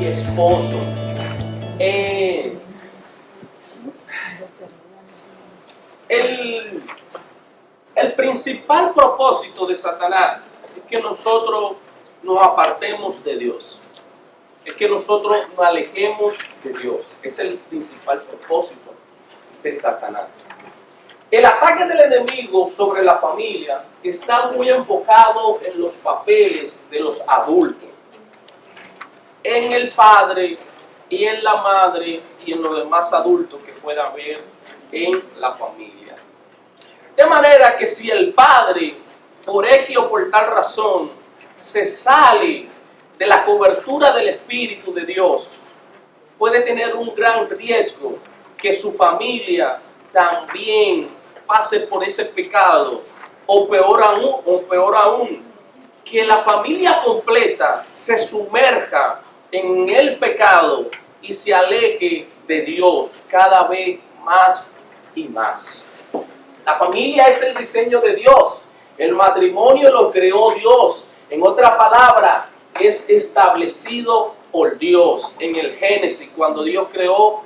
y esposo. El principal propósito de Satanás es que nosotros nos apartemos de Dios. Es que nosotros nos alejemos de Dios. Es el principal propósito de Satanás. El ataque del enemigo sobre la familia está muy enfocado en los papeles de los adultos, en el padre y en la madre y en los demás adultos que pueda haber en la familia. De manera que si el padre, por X o por tal razón, se sale de la cobertura del Espíritu de Dios, puede tener un gran riesgo que su familia también pase por ese pecado, o peor aún, que la familia completa se sumerja en el pecado y se aleje de Dios cada vez más y más. La familia es el diseño de Dios. El matrimonio lo creó Dios. En otra palabra, es establecido por Dios en el Génesis, cuando Dios creó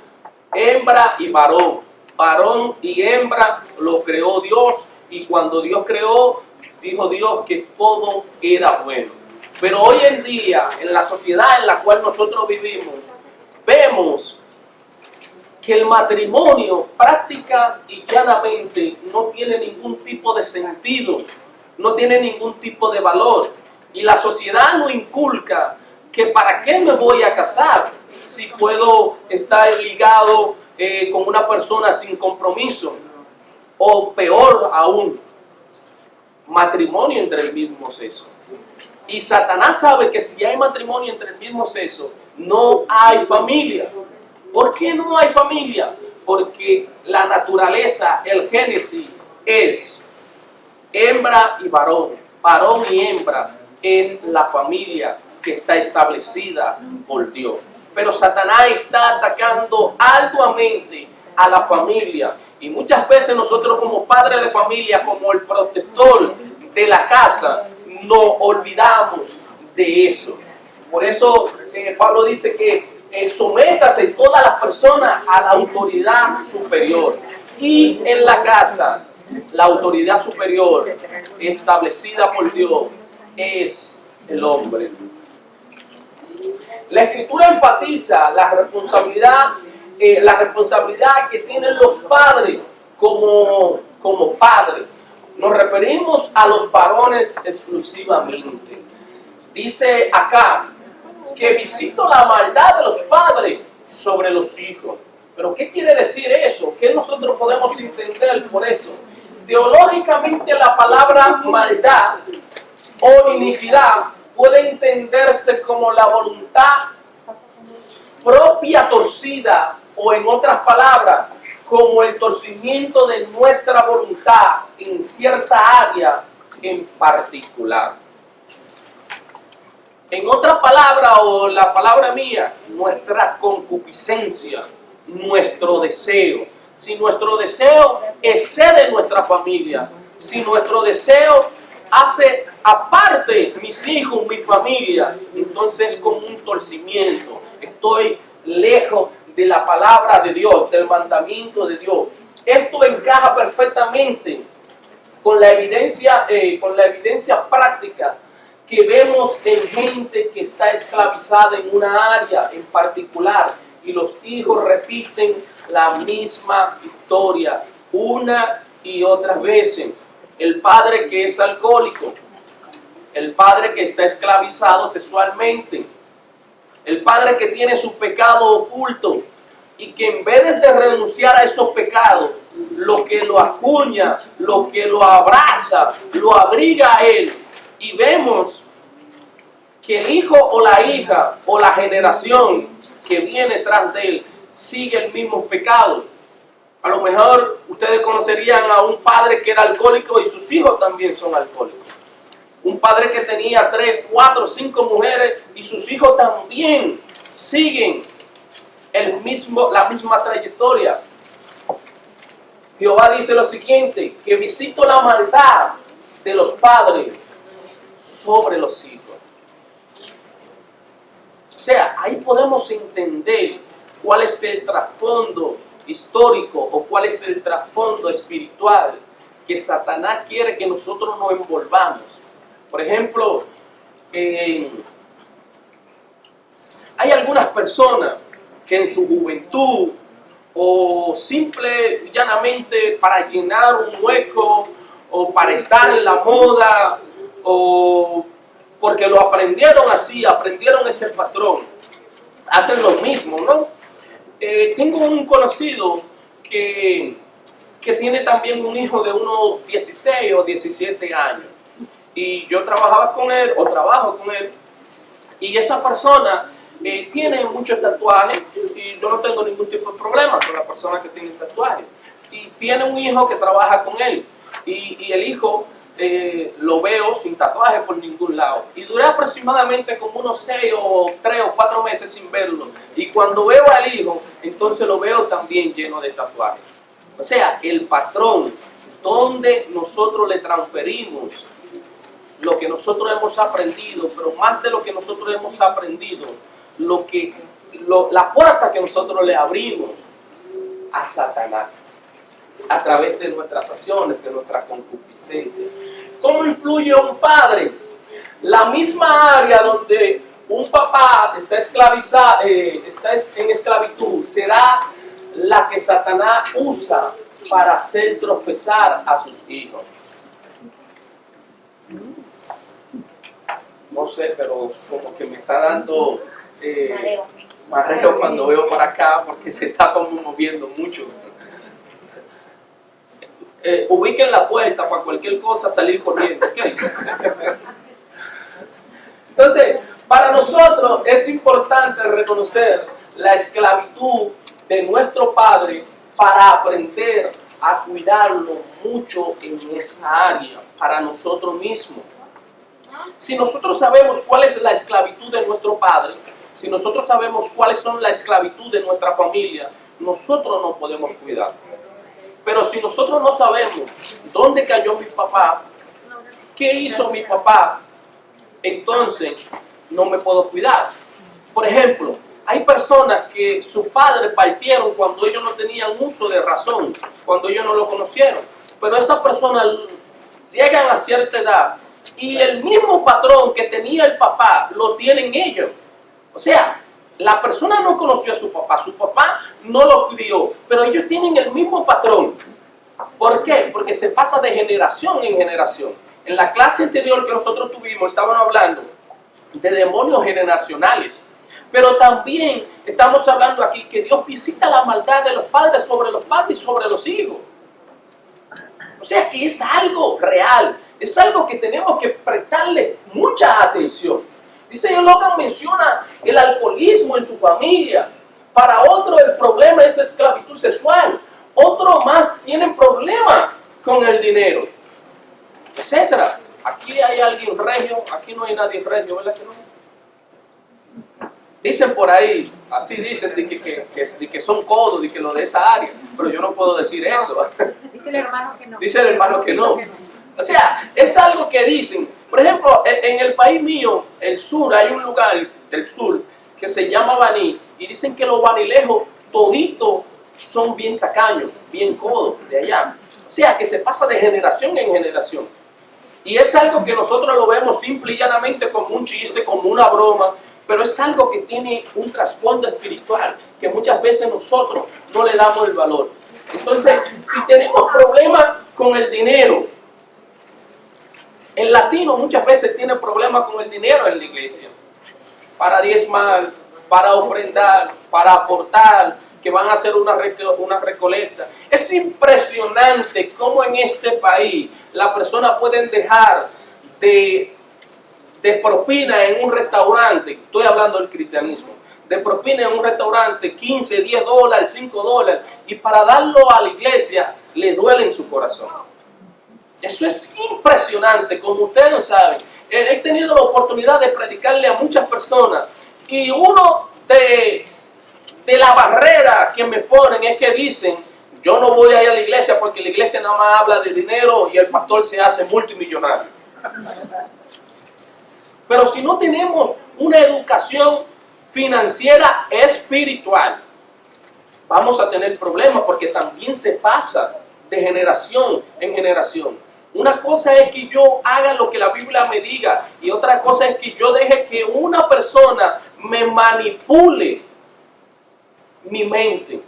hembra y varón. Varón y hembra lo creó Dios, y cuando Dios creó, dijo Dios que todo era bueno. Pero hoy en día, en la sociedad en la cual nosotros vivimos, vemos que el matrimonio práctica y llanamente no tiene ningún tipo de sentido, no tiene ningún tipo de valor. Y la sociedad nos inculca que para qué me voy a casar si puedo estar ligado con una persona sin compromiso. O peor aún, matrimonio entre el mismo sexo. Y Satanás sabe que si hay matrimonio entre el mismo sexo, no hay familia. ¿Por qué no hay familia? Porque la naturaleza, el Génesis, es hembra y varón. Varón y hembra es la familia que está establecida por Dios. Pero Satanás está atacando arduamente a la familia. Y muchas veces nosotros como padres de familia, como el protector de la casa, nos olvidamos de eso. Por eso Pablo dice que sométase todas las personas a la autoridad superior. Y en la casa, la autoridad superior establecida por Dios es el hombre. La Escritura enfatiza la responsabilidad que tienen los padres como padres. Nos referimos a los varones exclusivamente. Dice acá que visito la maldad de los padres sobre los hijos. ¿Pero qué quiere decir eso? ¿Qué nosotros podemos entender por eso? Teológicamente la palabra maldad o iniquidad puede entenderse como la voluntad propia torcida, o en otras palabras, como el torcimiento de nuestra voluntad en cierta área en particular. En otra palabra, o la palabra mía, nuestra concupiscencia, nuestro deseo. Si nuestro deseo excede nuestra familia, si nuestro deseo hace aparte mis hijos, mi familia, entonces es como un torcimiento. Estoy lejos de la palabra de Dios, del mandamiento de Dios. Esto encaja perfectamente con la evidencia práctica que vemos en gente que está esclavizada en una área en particular, y los hijos repiten la misma historia una y otras veces. El padre que es alcohólico, el padre que está esclavizado sexualmente, el padre que tiene su pecado oculto y que en vez de renunciar a esos pecados, lo que lo acuña, lo que lo abraza, lo abriga a él. Y vemos que el hijo o la hija o la generación que viene tras de él sigue el mismo pecado. A lo mejor ustedes conocerían a un padre que era alcohólico y sus hijos también son alcohólicos. Un padre que tenía 3, 4, 5 mujeres y sus hijos también siguen la misma trayectoria. Jehová dice lo siguiente, que visito la maldad de los padres sobre los hijos. O sea, ahí podemos entender cuál es el trasfondo histórico o cuál es el trasfondo espiritual que Satanás quiere que nosotros nos envolvamos. Por ejemplo, hay algunas personas que en su juventud o simple y llanamente para llenar un hueco o para estar en la moda o porque lo aprendieron así, aprendieron ese patrón, hacen lo mismo, ¿no? Tengo un conocido que tiene también un hijo de unos 16 o 17 años y yo trabajaba con él o trabajo con él y esa persona tiene muchos tatuajes y yo no tengo ningún tipo de problema con la persona que tiene tatuajes y tiene un hijo que trabaja con él y el hijo lo veo sin tatuaje por ningún lado y duré aproximadamente como unos 6 o 3 o 4 meses sin verlo y cuando veo al hijo entonces lo veo también lleno de tatuajes. O sea, el patrón donde nosotros le transferimos lo que nosotros hemos aprendido, pero más de lo que nosotros hemos aprendido, la puerta que nosotros le abrimos a Satanás a través de nuestras acciones, de nuestra concupiscencia. ¿Cómo influye un padre? La misma área donde un papá está esclavizado, está en esclavitud, será la que Satanás usa para hacer tropezar a sus hijos. No sé, pero como que me está dando mareo cuando veo para acá porque se está como moviendo mucho. Ubiquen la puerta para cualquier cosa salir corriendo, ¿okay? Entonces, para nosotros es importante reconocer la esclavitud de nuestro Padre para aprender a cuidarlo mucho en esa área para nosotros mismos. Si nosotros sabemos cuál es la esclavitud de nuestro Padre, si nosotros sabemos cuáles son la esclavitud de nuestra familia, nosotros nos podemos cuidar. Pero si nosotros no sabemos dónde cayó mi papá, qué hizo mi papá, entonces no me puedo cuidar. Por ejemplo, hay personas que sus padres partieron cuando ellos no tenían uso de razón, cuando ellos no lo conocieron. Pero esas personas llegan a cierta edad y el mismo patrón que tenía el papá lo tienen ellos. O sea, la persona no conoció a su papá no lo crió, pero ellos tienen el mismo patrón. ¿Por qué? Porque se pasa de generación en generación. En la clase anterior que nosotros tuvimos, estaban hablando de demonios generacionales. Pero también estamos hablando aquí que Dios visita la maldad de los padres y sobre los hijos. O sea que es algo real, es algo que tenemos que prestarle mucha atención. Dice Logan menciona el alcoholismo en su familia. Para otro el problema es esclavitud sexual. Otros más tienen problemas con el dinero, etcétera. Aquí hay alguien regio, aquí no hay nadie regio, ¿verdad que no? Dicen por ahí, así dicen, de que son codos, de que lo de esa área, pero yo no puedo decir eso. Dice el hermano que no. Dice el hermano que no. O sea, es algo que dicen. Por ejemplo, en el país mío, el sur, hay un lugar del sur que se llama Baní, y dicen que los banilejos toditos son bien tacaños, bien codos de allá. O sea, que se pasa de generación en generación. Y es algo que nosotros lo vemos simple y llanamente como un chiste, como una broma, pero es algo que tiene un trasfondo espiritual que muchas veces nosotros no le damos el valor. Entonces, si tenemos problemas con el dinero, el latino muchas veces tiene problemas con el dinero en la iglesia, para diezmar, para ofrendar, para aportar, que van a hacer una recolecta. Es impresionante cómo en este país las personas pueden dejar de propina en un restaurante, estoy hablando del cristianismo, de propina en un restaurante 15, 10 dólares, 5 dólares, y para darlo a la iglesia le duele en su corazón. Eso es impresionante, como ustedes lo saben. He tenido la oportunidad de predicarle a muchas personas y uno de la barrera que me ponen es que dicen, yo no voy a ir a la iglesia porque la iglesia nada más habla de dinero y el pastor se hace multimillonario. Pero si no tenemos una educación financiera, espiritual, vamos a tener problemas porque también se pasa de generación en generación. Una cosa es que yo haga lo que la Biblia me diga y otra cosa es que yo deje que una persona me manipule mi mente.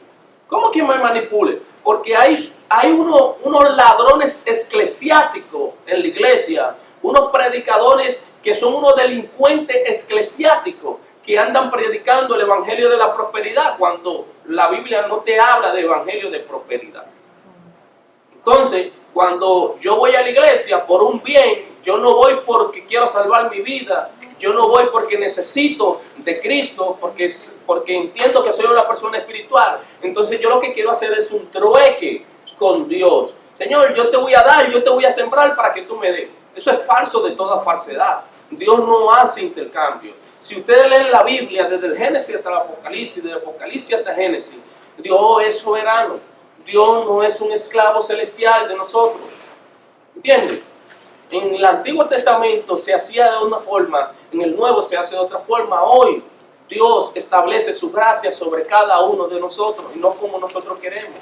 ¿Cómo que me manipule? Porque hay unos ladrones eclesiásticos en la iglesia, unos predicadores que son unos delincuentes eclesiásticos que andan predicando el evangelio de la prosperidad cuando la Biblia no te habla de evangelio de prosperidad. Entonces, cuando yo voy a la iglesia por un bien, yo no voy porque quiero salvar mi vida, yo no voy porque necesito de Cristo, porque entiendo que soy una persona espiritual. Entonces yo lo que quiero hacer es un trueque con Dios. Señor, yo te voy a dar, yo te voy a sembrar para que tú me des. Eso es falso de toda falsedad. Dios no hace intercambio. Si ustedes leen la Biblia desde el Génesis hasta el Apocalipsis, del Apocalipsis hasta el Génesis, Dios es soberano. Dios no es un esclavo celestial de nosotros. ¿Entienden? En el Antiguo Testamento se hacía de una forma, en el Nuevo se hace de otra forma. Hoy Dios establece su gracia sobre cada uno de nosotros y no como nosotros queremos.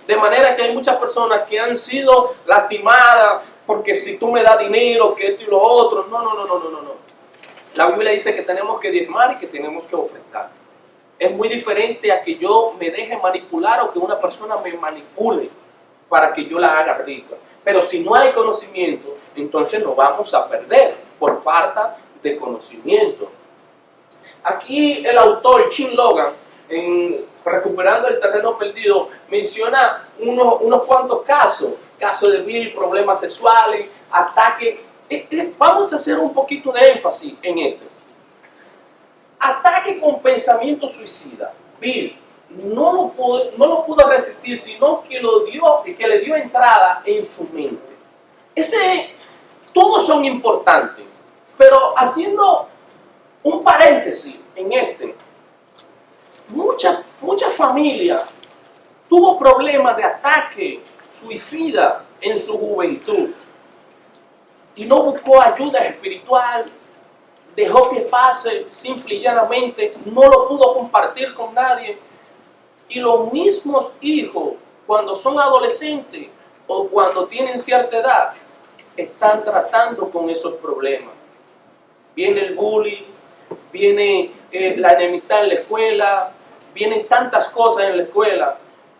De manera que hay muchas personas que han sido lastimadas porque si tú me das dinero, que esto y lo otro. No. La Biblia dice que tenemos que diezmar y que tenemos que ofrendar. Es muy diferente a que yo me deje manipular o que una persona me manipule para que yo la haga rica. Pero si no hay conocimiento, entonces nos vamos a perder por falta de conocimiento. Aquí el autor Jim Logan, en Recuperando el Terreno Perdido, menciona unos cuantos casos de problemas sexuales, ataques. Vamos a hacer un poquito de énfasis en esto. Ataque con pensamiento suicida. Bill no lo pudo resistir, sino que le dio entrada en su mente. Todos son importantes, pero haciendo un paréntesis en mucha familia tuvo problemas de ataque suicida en su juventud y no buscó ayuda espiritual. Dejó que pase simple y llanamente, no lo pudo compartir con nadie. Y los mismos hijos, cuando son adolescentes o cuando tienen cierta edad, están tratando con esos problemas. Viene el bullying, viene la enemistad en la escuela, vienen tantas cosas en la escuela.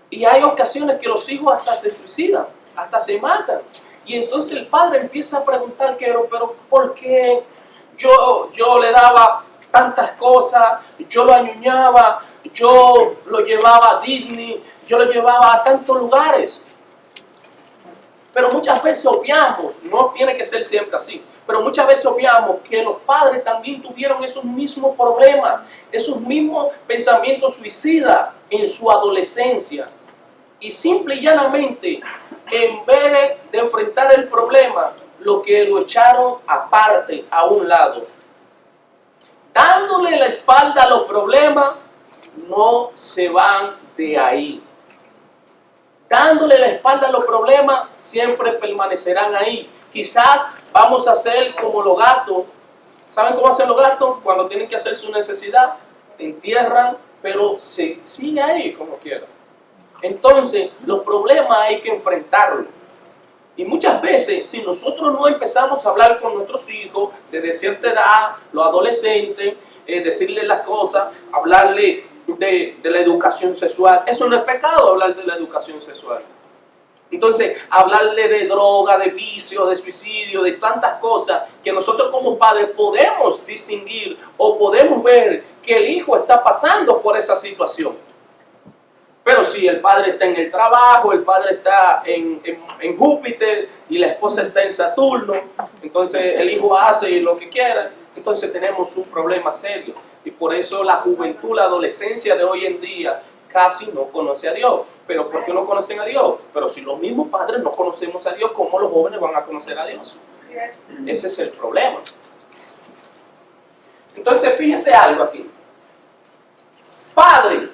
Y hay ocasiones que los hijos hasta se suicidan, hasta se matan. Y entonces el padre empieza a preguntar, pero ¿por qué? Yo le daba tantas cosas, yo lo añuñaba, yo lo llevaba a Disney, yo lo llevaba a tantos lugares. Pero muchas veces obviamos, no tiene que ser siempre así, pero muchas veces obviamos que los padres también tuvieron esos mismos problemas, esos mismos pensamientos suicidas en su adolescencia. Y simple y llanamente, en vez de enfrentar el problema, lo que lo echaron aparte, a un lado. Dándole la espalda a los problemas, no se van de ahí. Dándole la espalda a los problemas, siempre permanecerán ahí. Quizás vamos a hacer como los gatos. ¿Saben cómo hacen los gatos? Cuando tienen que hacer su necesidad, entierran, pero se sigue ahí como quiera. Entonces, los problemas hay que enfrentarlos. Y muchas veces, si nosotros no empezamos a hablar con nuestros hijos desde cierta edad, los adolescentes, decirles las cosas, hablarle de la educación sexual. Eso no es pecado, hablar de la educación sexual. Entonces, hablarle de droga, de vicio, de suicidio, de tantas cosas que nosotros como padres podemos distinguir o podemos ver que el hijo está pasando por esa situación. Pero si el padre está en el trabajo, el padre está en Júpiter y la esposa está en Saturno, entonces el hijo hace lo que quiera, entonces tenemos un problema serio. Y por eso la juventud, la adolescencia de hoy en día casi no conoce a Dios. ¿Pero por qué no conocen a Dios? Pero si los mismos padres no conocemos a Dios, ¿cómo los jóvenes van a conocer a Dios? Ese es el problema. Entonces fíjese algo aquí. Padre,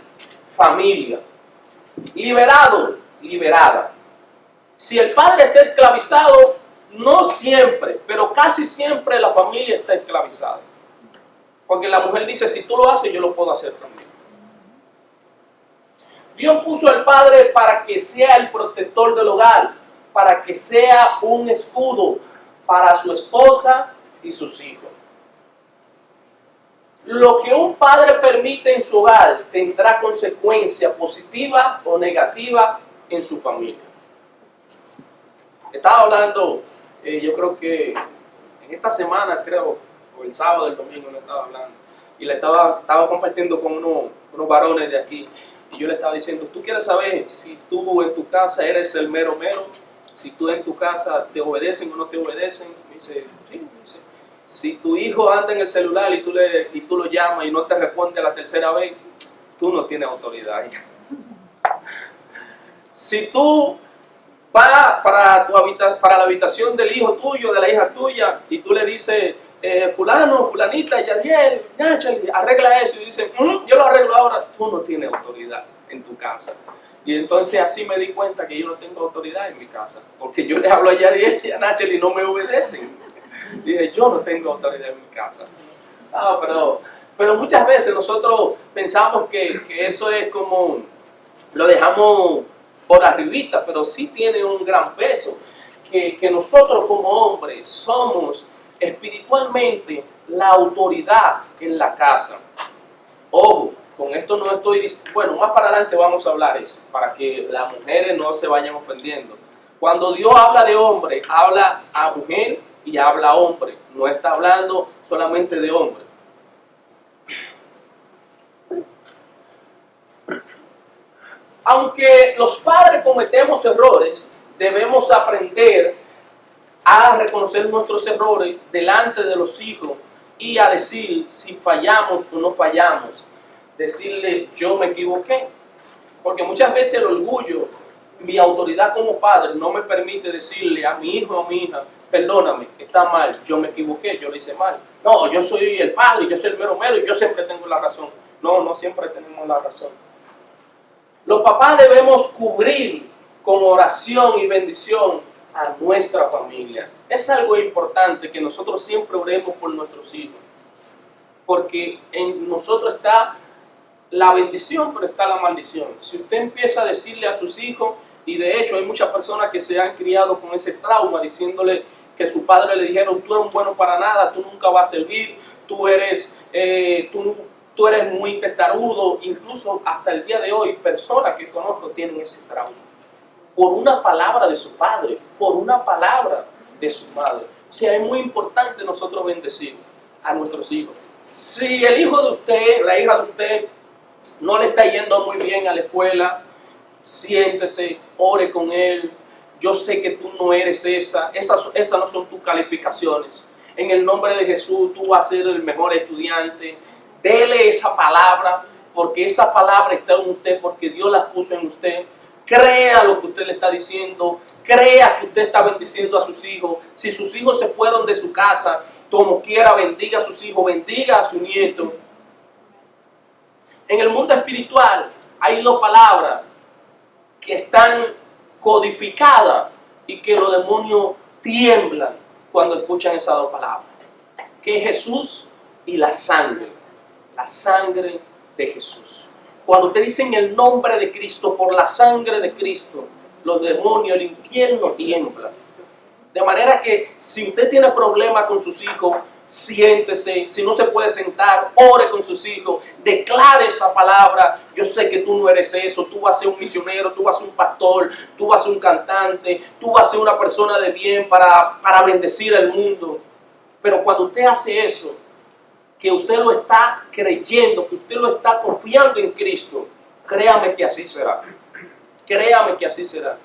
familia. Liberado, liberada. Si el padre está esclavizado, no siempre, pero casi siempre la familia está esclavizada. Porque la mujer dice, si tú lo haces, yo lo puedo hacer también. Dios puso al padre para que sea el protector del hogar, para que sea un escudo para su esposa y sus hijos. Lo que un padre permite en su hogar tendrá consecuencia positiva o negativa en su familia. Estaba hablando, yo creo que en esta semana, o el sábado, el domingo, le estaba hablando, y le estaba compartiendo con unos varones de aquí, y yo le estaba diciendo, ¿tú quieres saber si tú en tu casa eres el mero mero? Si tú en tu casa te obedecen o no te obedecen. Me dice, sí, me dice, si tu hijo anda en el celular y tú lo llamas y no te responde a la tercera vez, tú no tienes autoridad. Si tú vas para la habitación del hijo tuyo, de la hija tuya, y tú le dices, fulano, fulanita, Yadiel, Nachali, arregla eso, y dicen, yo lo arreglo ahora, tú no tienes autoridad en tu casa. Y entonces así me di cuenta que yo no tengo autoridad en mi casa, porque yo le hablo a Yadiel y a Nachali y no me obedecen. Dije, yo no tengo autoridad en mi casa. Pero muchas veces nosotros pensamos que eso es como, lo dejamos por arribita, pero sí tiene un gran peso, que nosotros como hombres somos espiritualmente la autoridad en la casa. Ojo, con esto no estoy diciendo, bueno, más para adelante vamos a hablar eso, para que las mujeres no se vayan ofendiendo. Cuando Dios habla de hombre, habla a mujer y habla a hombre, no está hablando solamente de hombre. Aunque los padres cometemos errores, debemos aprender a reconocer nuestros errores delante de los hijos y a decir si fallamos o no fallamos. Decirle, yo me equivoqué. Porque muchas veces el orgullo, mi autoridad como padre, no me permite decirle a mi hijo o a mi hija, perdóname, está mal, yo me equivoqué, yo lo hice mal. No, yo soy el padre, yo soy el mero mero y yo siempre tengo la razón. No, no siempre tenemos la razón. Los papás debemos cubrir con oración y bendición a nuestra familia. Es algo importante que nosotros siempre oremos por nuestros hijos. Porque en nosotros está la bendición, pero está la maldición. Si usted empieza a decirle a sus hijos, y de hecho hay muchas personas que se han criado con ese trauma, diciéndole que su padre le dijeron, tú eres un bueno para nada, tú nunca vas a servir, tú eres muy testarudo. Incluso hasta el día de hoy, personas que conozco tienen ese trauma. Por una palabra de su padre, por una palabra de su madre. O sea, es muy importante nosotros bendecir a nuestros hijos. Si el hijo de usted, la hija de usted, no le está yendo muy bien a la escuela, siéntese, ore con él. Yo sé que tú no eres esas no son tus calificaciones. En el nombre de Jesús, tú vas a ser el mejor estudiante. Dele esa palabra, porque esa palabra está en usted, porque Dios la puso en usted. Crea lo que usted le está diciendo, crea que usted está bendiciendo a sus hijos. Si sus hijos se fueron de su casa, como quiera, bendiga a sus hijos, bendiga a su nieto. En el mundo espiritual hay dos palabras que están codificadas y que los demonios tiemblan cuando escuchan esas dos palabras, que es Jesús y la sangre de Jesús. Cuando te dicen el nombre de Cristo, por la sangre de Cristo, los demonios, el infierno tiembla. De manera que si usted tiene problemas con sus hijos, siéntese. Si no se puede sentar, ore con sus hijos, declare esa palabra. Yo sé que tú no eres eso, tú vas a ser un misionero, tú vas a ser un pastor, tú vas a ser un cantante, tú vas a ser una persona de bien para bendecir al mundo. Pero cuando usted hace eso, que usted lo está creyendo, que usted lo está confiando en Cristo, créame que así será. Créame que así será.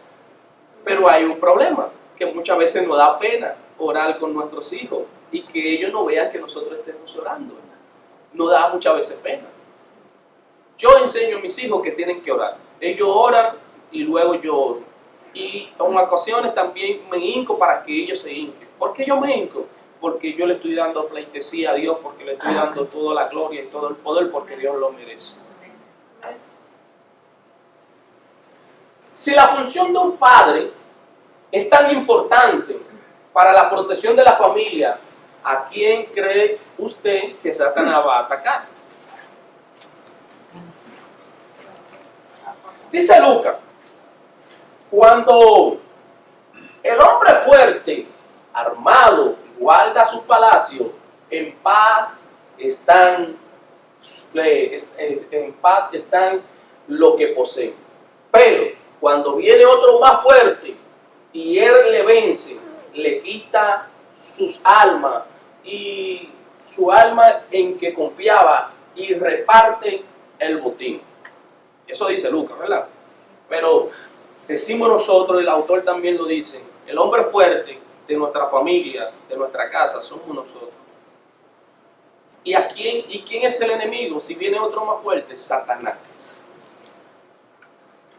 Pero hay un problema, que muchas veces nos da pena orar con nuestros hijos y que ellos no vean que nosotros estemos orando. Nos da muchas veces pena. Yo enseño a mis hijos que tienen que orar. Ellos oran y luego yo oro. Y en ocasiones también me hinco para que ellos se hinquen. ¿Por qué yo me hinco? Porque yo le estoy dando pleitesía a Dios, porque le estoy dando toda la gloria y todo el poder, porque Dios lo merece. Si la función de un padre es tan importante para la protección de la familia, ¿a quién cree usted que Satanás va a atacar? Dice Lucas, cuando el hombre fuerte, armado, guarda su palacio, en paz están lo que poseen. Pero cuando viene otro más fuerte y él le vence, le quita sus almas y su alma en que confiaba y reparte el botín. Eso dice Lucas, ¿verdad? Pero decimos nosotros, el autor también lo dice, el hombre fuerte de nuestra familia, de nuestra casa, somos nosotros. ¿Y quién es el enemigo? Si viene otro más fuerte, Satanás.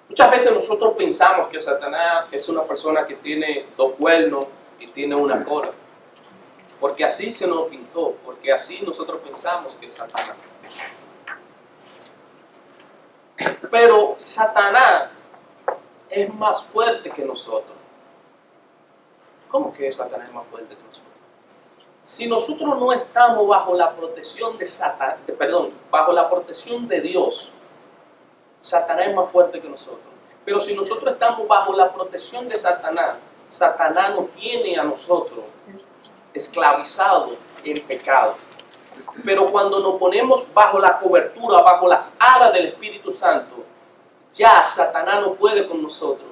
Muchas veces nosotros pensamos que Satanás es una persona que tiene dos cuernos y tiene una cola. Porque así se nos pintó, porque así nosotros pensamos que es Satanás. Pero Satanás es más fuerte que nosotros. ¿Cómo que Satanás es más fuerte que nosotros? Si nosotros no estamos bajo la protección bajo la protección de Dios, Satanás es más fuerte que nosotros. Pero si nosotros estamos bajo la protección de Satanás, Satanás nos tiene a nosotros esclavizados en pecado. Pero cuando nos ponemos bajo la cobertura, bajo las alas del Espíritu Santo, ya Satanás no puede con nosotros,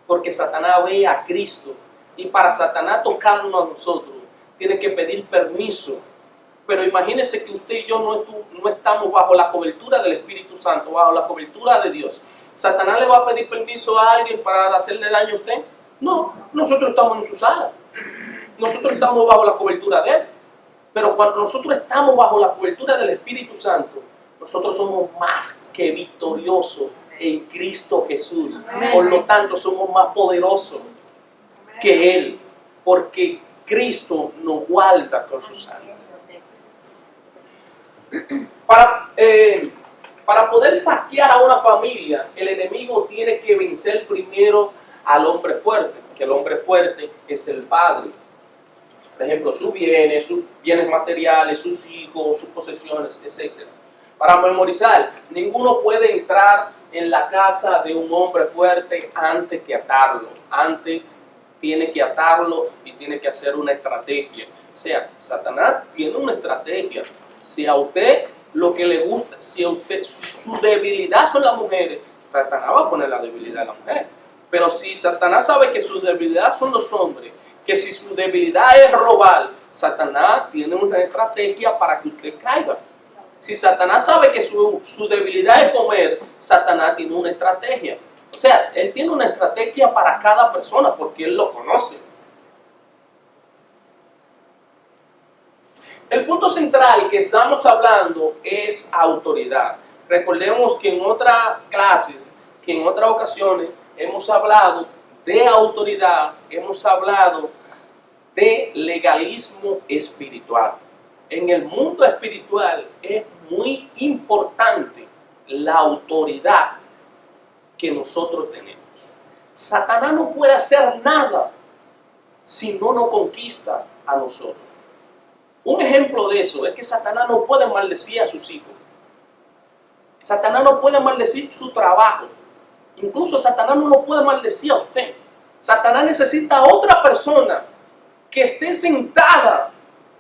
porque Satanás ve a Cristo. Y para Satanás tocarnos a nosotros, tiene que pedir permiso. Pero imagínense que usted y yo no estamos bajo la cobertura del Espíritu Santo, bajo la cobertura de Dios. ¿Satanás le va a pedir permiso a alguien para hacerle daño a usted? No, nosotros estamos en su sala. Nosotros estamos bajo la cobertura de Él. Pero cuando nosotros estamos bajo la cobertura del Espíritu Santo, nosotros somos más que victoriosos en Cristo Jesús. Amén. Por lo tanto, somos más poderosos que Él, porque Cristo nos guarda con su sangre. Para poder saquear a una familia, el enemigo tiene que vencer primero al hombre fuerte, que el hombre fuerte es el padre. Por ejemplo, sus bienes materiales, sus hijos, sus posesiones, etc. Para memorizar, ninguno puede entrar en la casa de un hombre fuerte antes que atarlo. Antes tiene que atarlo y tiene que hacer una estrategia. O sea, Satanás tiene una estrategia. Si a usted lo que le gusta, si a usted su debilidad son las mujeres, Satanás va a poner la debilidad de la mujer. Pero si Satanás sabe que su debilidad son los hombres, que si su debilidad es robar, Satanás tiene una estrategia para que usted caiga. Si Satanás sabe que su debilidad es comer, Satanás tiene una estrategia. O sea, él tiene una estrategia para cada persona porque él lo conoce. El punto central que estamos hablando es autoridad. Recordemos que en otras clases, que en otras ocasiones hemos hablado de autoridad, hemos hablado de legalismo espiritual. En el mundo espiritual es muy importante la autoridad que nosotros tenemos. Satanás no puede hacer nada si no nos conquista a nosotros. Un ejemplo de eso es que Satanás no puede maldecir a sus hijos. Satanás no puede maldecir su trabajo. Incluso Satanás no lo puede maldecir a usted. Satanás necesita a otra persona que esté sentada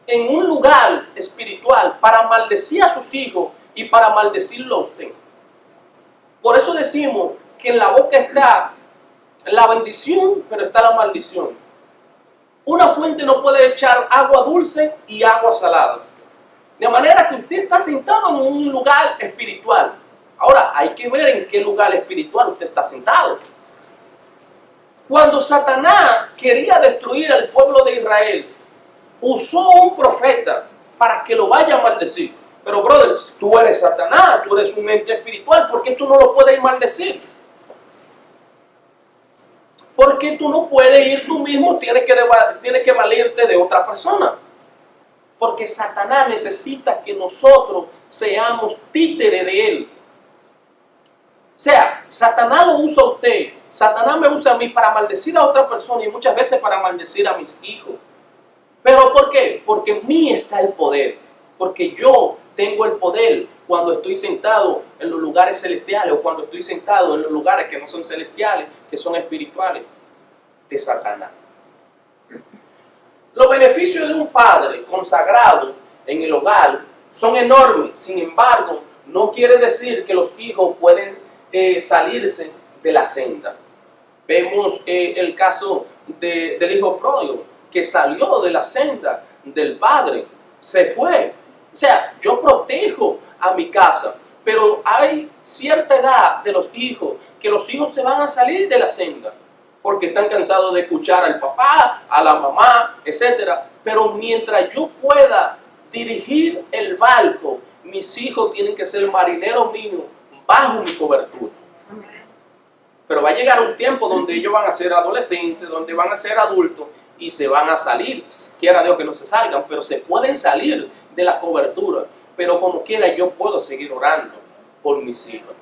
en un lugar espiritual para maldecir a sus hijos y para maldecirlo a usted. Por eso decimos que en la boca está la bendición, pero está la maldición. Una fuente no puede echar agua dulce y agua salada. De manera que usted está sentado en un lugar espiritual. Ahora, hay que ver en qué lugar espiritual usted está sentado. Cuando Satanás quería destruir al pueblo de Israel, usó un profeta para que lo vaya a maldecir. Pero, brother, tú eres Satanás, tú eres un ente espiritual, ¿por qué tú no lo puedes maldecir? Porque tú no puedes ir tú mismo, tienes que valerte de otra persona. Porque Satanás necesita que nosotros seamos títeres de él. O sea, Satanás lo usa a usted. Satanás me usa a mí para maldecir a otra persona y muchas veces para maldecir a mis hijos. ¿Pero por qué? Porque en mí está el poder. Porque yo tengo el poder cuando estoy sentado en los lugares celestiales o cuando estoy sentado en los lugares que no son celestiales, que son espirituales, de Satanás. Los beneficios de un padre consagrado en el hogar son enormes. Sin embargo, no quiere decir que los hijos pueden salirse de la senda. Vemos el caso del hijo pródigo, que salió de la senda del padre, se fue. O sea, yo protejo a mi casa, pero hay cierta edad de los hijos que los hijos se van a salir de la senda porque están cansados de escuchar al papá, a la mamá, etc. Pero mientras yo pueda dirigir el barco, mis hijos tienen que ser marineros míos bajo mi cobertura. Pero va a llegar un tiempo donde ellos van a ser adolescentes, donde van a ser adultos y se van a salir. Quiera Dios que no se salgan, pero se pueden salir de la cobertura. Pero como quiera yo puedo seguir orando por mis hijos.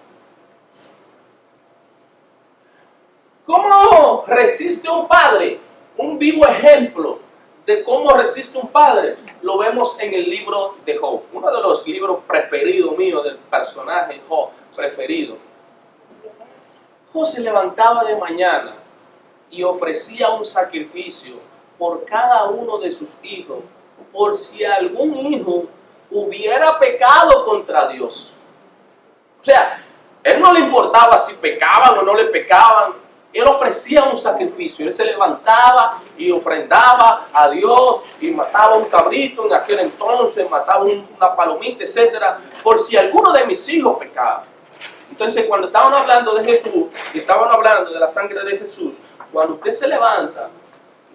¿Cómo resiste un padre? Un vivo ejemplo de cómo resiste un padre lo vemos en el libro de Job. Uno de los libros preferidos míos del personaje Job preferido. Job se levantaba de mañana y ofrecía un sacrificio por cada uno de sus hijos, por si algún hijo hubiera pecado contra Dios. O sea, él no le importaba si pecaban o no le pecaban. Él ofrecía un sacrificio. Él se levantaba y ofrendaba a Dios y mataba un cabrito en aquel entonces, mataba una palomita, etc. por si alguno de mis hijos pecaba. Entonces, cuando estaban hablando de Jesús, y estaban hablando de la sangre de Jesús, cuando usted se levanta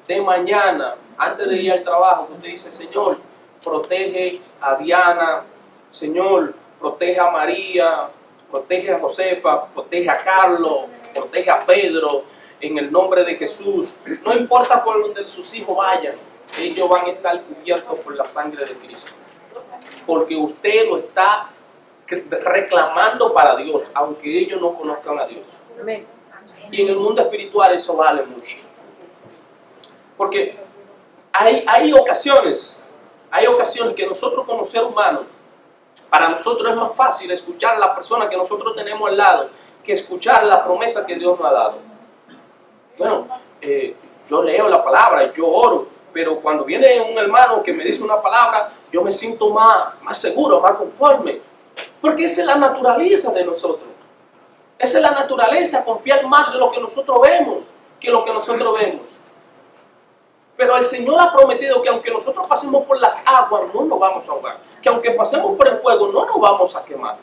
de mañana, antes de ir al trabajo, usted dice, Señor, protege a Diana, Señor, protege a María, protege a Josefa, protege a Carlos, protege a Pedro, en el nombre de Jesús. No importa por donde sus hijos vayan, ellos van a estar cubiertos por la sangre de Cristo. Porque usted lo está reclamando para Dios, aunque ellos no conozcan a Dios. Amén. Y en el mundo espiritual eso vale mucho. Porque hay ocasiones que nosotros como ser humano, para nosotros es más fácil escuchar a la persona que nosotros tenemos al lado que escuchar la promesa que Dios nos ha dado. Bueno, yo leo la palabra, yo oro, pero cuando viene un hermano que me dice una palabra, yo me siento más seguro, más conforme. Porque esa es la naturaleza de nosotros. Esa es la naturaleza, confiar más en lo que nosotros vemos que lo que nosotros vemos. Pero el Señor ha prometido que aunque nosotros pasemos por las aguas, no nos vamos a ahogar. Que aunque pasemos por el fuego, no nos vamos a quemar.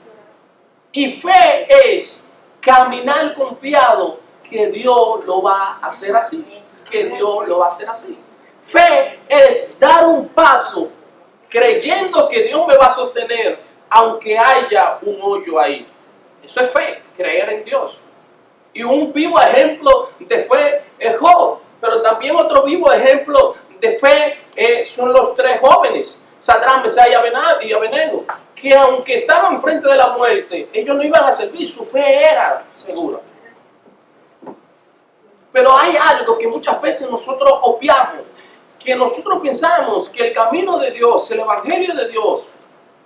Y fe es caminar confiado que Dios lo va a hacer así. Que Dios lo va a hacer así. Fe es dar un paso creyendo que Dios me va a sostener aunque haya un hoyo ahí. Eso es fe, creer en Dios. Y un vivo ejemplo de fe es Job. Pero también otro vivo ejemplo de fe son los tres jóvenes, Sadrach, Mesach y Abednego, que aunque estaban frente de la muerte, ellos no iban a servir, su fe era segura. Pero hay algo que muchas veces nosotros obviamos, que nosotros pensamos que el camino de Dios, el evangelio de Dios,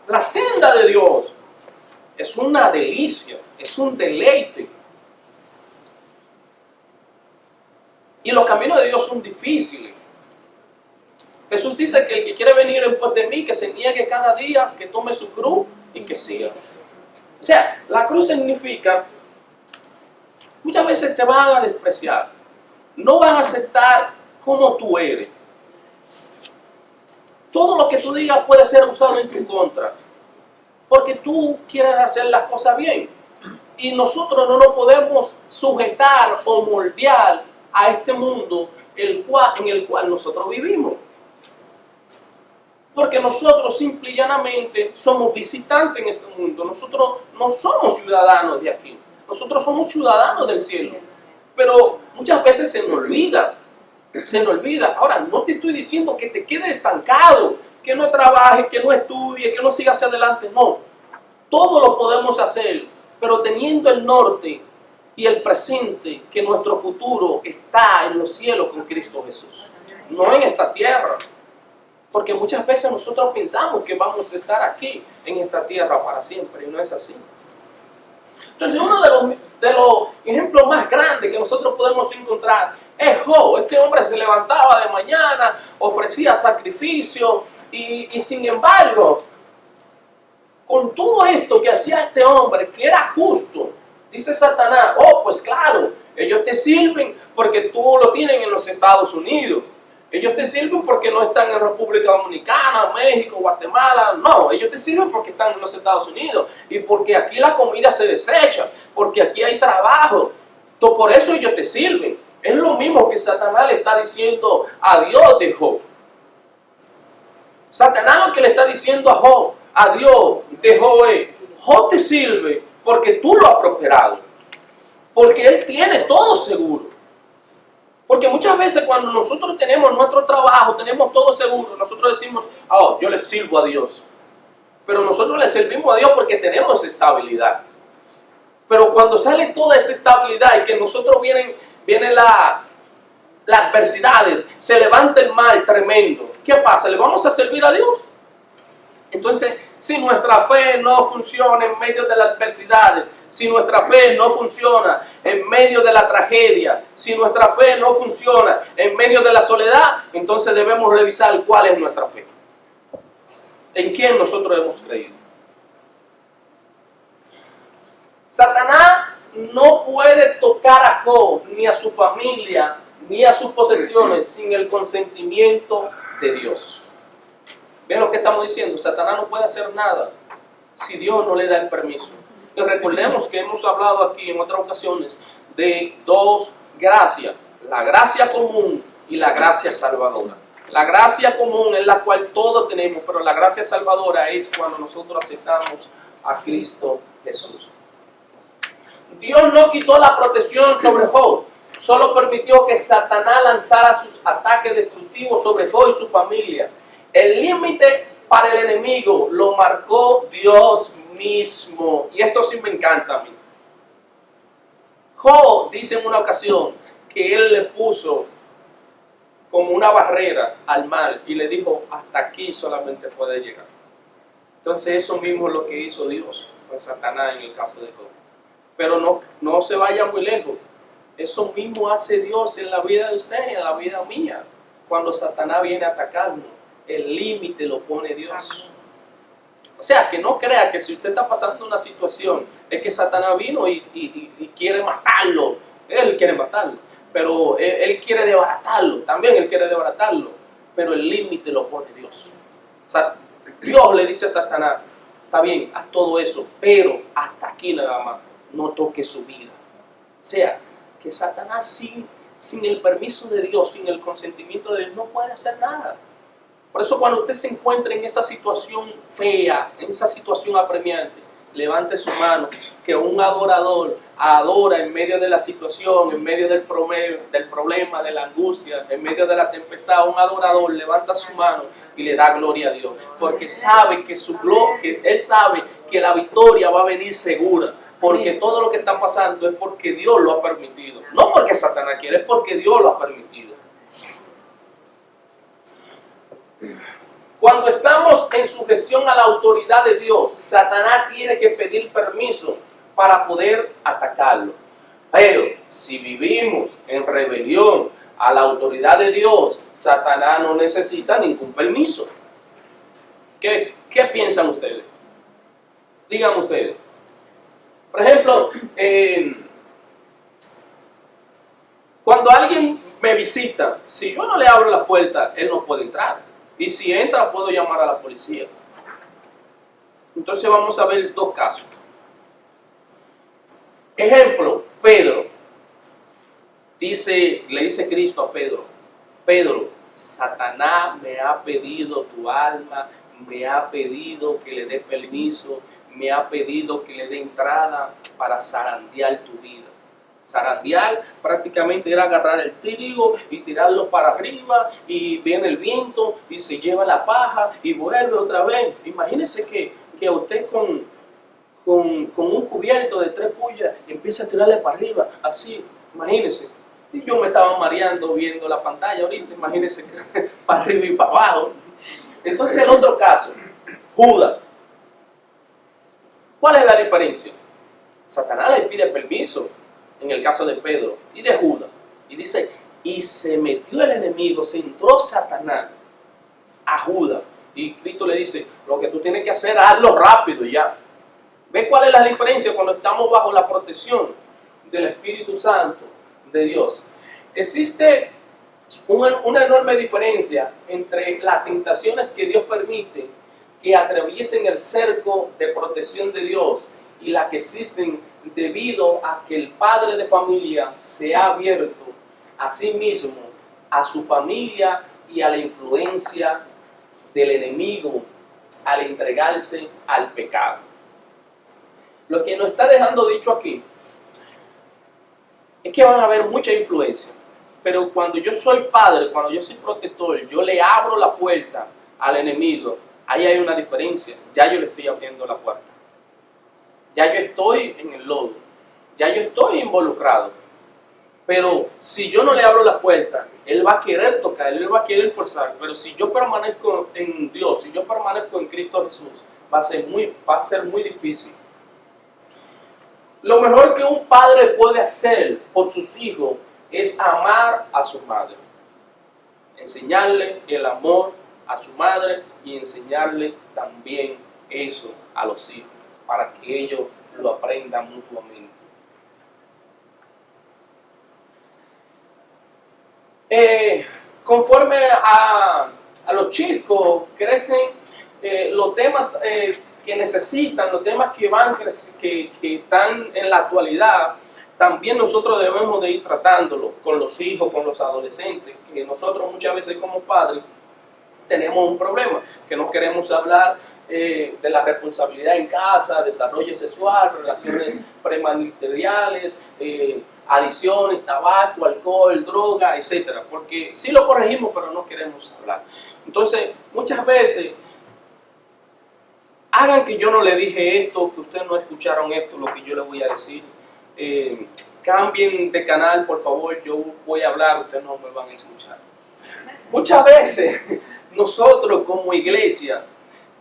la senda de Dios, es una delicia, es un deleite. Y los caminos de Dios son difíciles. Jesús dice que el que quiere venir en pos de mí, que se niegue cada día, que tome su cruz y que siga. O sea, la cruz significa, muchas veces te van a despreciar, no van a aceptar como tú eres. Todo lo que tú digas puede ser usado en tu contra, porque tú quieres hacer las cosas bien. Y nosotros no nos podemos sujetar o moldear a este mundo en el cual nosotros vivimos. Porque nosotros simple y llanamente somos visitantes en este mundo. Nosotros no somos ciudadanos de aquí. Nosotros somos ciudadanos del cielo. Pero muchas veces se nos olvida. Se nos olvida. Ahora, no te estoy diciendo que te quedes estancado, que no trabajes, que no estudies, que no sigas hacia adelante. No. Todo lo podemos hacer, pero teniendo el norte y el presente, que nuestro futuro está en los cielos con Cristo Jesús. No en esta tierra. Porque muchas veces nosotros pensamos que vamos a estar aquí, en esta tierra para siempre, y no es así. Entonces uno de los ejemplos más grandes que nosotros podemos encontrar es Job. Este hombre se levantaba de mañana, ofrecía sacrificio, y sin embargo, con todo esto que hacía este hombre, que era justo, dice Satanás, oh, pues claro, ellos te sirven porque tú lo tienes en los Estados Unidos. Ellos te sirven porque no están en República Dominicana, México, Guatemala. No, ellos te sirven porque están en los Estados Unidos. Y porque aquí la comida se desecha, porque aquí hay trabajo. Por eso ellos te sirven. Es lo mismo que Satanás le está diciendo a Dios de Job. Satanás lo que le está diciendo a Dios de Job es, Job te sirve porque tú lo has prosperado. Porque él tiene todo seguro. Porque muchas veces cuando nosotros tenemos nuestro trabajo, tenemos todo seguro, nosotros decimos, oh, yo le sirvo a Dios. Pero nosotros le servimos a Dios porque tenemos estabilidad. Pero cuando sale toda esa estabilidad y que nosotros vienen las adversidades, se levanta el mal tremendo, ¿qué pasa? ¿Le vamos a servir a Dios? Entonces, si nuestra fe no funciona en medio de las adversidades, si nuestra fe no funciona en medio de la tragedia, si nuestra fe no funciona en medio de la soledad, entonces debemos revisar cuál es nuestra fe. ¿En quién nosotros hemos creído? Satanás no puede tocar a Job, ni a su familia, ni a sus posesiones, sin el consentimiento de Dios. ¿Ven lo que estamos diciendo? Satanás no puede hacer nada si Dios no le da el permiso. Y recordemos que hemos hablado aquí en otras ocasiones de dos gracias, la gracia común y la gracia salvadora. La gracia común es la cual todos tenemos, pero la gracia salvadora es cuando nosotros aceptamos a Cristo Jesús. Dios no quitó la protección sobre Job, solo permitió que Satanás lanzara sus ataques destructivos sobre Job y su familia. El límite para el enemigo lo marcó Dios mismo. Y esto sí me encanta a mí. Job dice en una ocasión que él le puso como una barrera al mal y le dijo, hasta aquí solamente puede llegar. Entonces eso mismo es lo que hizo Dios con Satanás en el caso de Job. Pero no se vaya muy lejos. Eso mismo hace Dios en la vida de usted y en la vida mía. Cuando Satanás viene a atacarnos, el límite lo pone Dios. O sea, que no crea que si usted está pasando una situación, es que Satanás vino y quiere matarlo. Él quiere matarlo, pero él quiere desbaratarlo. También él quiere desbaratarlo, pero el límite lo pone Dios. O sea, Dios le dice a Satanás, está bien, haz todo eso, pero hasta aquí nada más, no toque su vida. O sea, que Satanás sin el permiso de Dios, sin el consentimiento de Dios, no puede hacer nada. Por eso cuando usted se encuentre en esa situación fea, en esa situación apremiante, levante su mano, que un adorador adora en medio de la situación, en medio del problema, de la angustia, en medio de la tempestad. Un adorador levanta su mano y le da gloria a Dios, porque sabe que él sabe que la victoria va a venir segura, porque todo lo que está pasando es porque Dios lo ha permitido, no porque Satanás quiere, es porque Dios lo ha permitido. Cuando estamos en sujeción a la autoridad de Dios, Satanás tiene que pedir permiso para poder atacarlo. Pero si vivimos en rebelión a la autoridad de Dios, Satanás no necesita ningún permiso. ¿Qué piensan ustedes? Díganme ustedes. Por ejemplo, cuando alguien me visita, si yo no le abro la puerta, él no puede entrar. Y si entra, puedo llamar a la policía. Entonces vamos a ver dos casos. Ejemplo, Pedro. Le dice Cristo a Pedro, Pedro, Satanás me ha pedido tu alma, me ha pedido que le dé permiso, me ha pedido que le dé entrada para zarandear tu vida. Zarandear prácticamente era agarrar el trigo y tirarlo para arriba, y viene el viento y se lleva la paja y vuelve otra vez. Imagínense que usted con un cubierto de 3 pullas empieza a tirarle para arriba, así, imagínense. Y yo me estaba mareando viendo la pantalla ahorita, imagínense que para arriba y para abajo. Entonces el otro caso, Judas. ¿Cuál es la diferencia? Satanás le pide permiso en el caso de Pedro y de Judas. Y dice, y se metió el enemigo, se entró Satanás a Judas. Y Cristo le dice, lo que tú tienes que hacer, hazlo rápido ya. ¿Ve cuál es la diferencia cuando estamos bajo la protección del Espíritu Santo de Dios? Existe una enorme diferencia entre las tentaciones que Dios permite que atraviesen el cerco de protección de Dios y las que existen debido a que el padre de familia se ha abierto a sí mismo, a su familia y a la influencia del enemigo al entregarse al pecado. Lo que nos está dejando dicho aquí es que van a haber mucha influencia, pero cuando yo soy padre, cuando yo soy protector, yo le abro la puerta al enemigo, ahí hay una diferencia, ya yo le estoy abriendo la puerta, ya yo estoy en el lodo, ya yo estoy involucrado, pero si yo no le abro la puerta, él va a querer tocar, él va a querer forzar, pero si yo permanezco en Dios, si yo permanezco en Cristo Jesús, va a ser muy difícil. Lo mejor que un padre puede hacer por sus hijos es amar a su madre. Enseñarle el amor a su madre y enseñarle también eso a los hijos, para que ellos lo aprendan mutuamente. Conforme a los chicos crecen, los temas que necesitan, los temas que están en la actualidad, también nosotros debemos de ir tratándolos con los hijos, con los adolescentes, que nosotros muchas veces como padres tenemos un problema, que no queremos hablar de la responsabilidad en casa, desarrollo sexual, relaciones premariteriales, adicciones, tabaco, alcohol, droga, etc. Porque sí lo corregimos, pero no queremos hablar. Entonces, muchas veces, hagan que yo no le dije esto, que ustedes no escucharon esto, lo que yo les voy a decir. Cambien de canal, por favor, yo voy a hablar, ustedes no me van a escuchar. Muchas veces, nosotros como iglesia,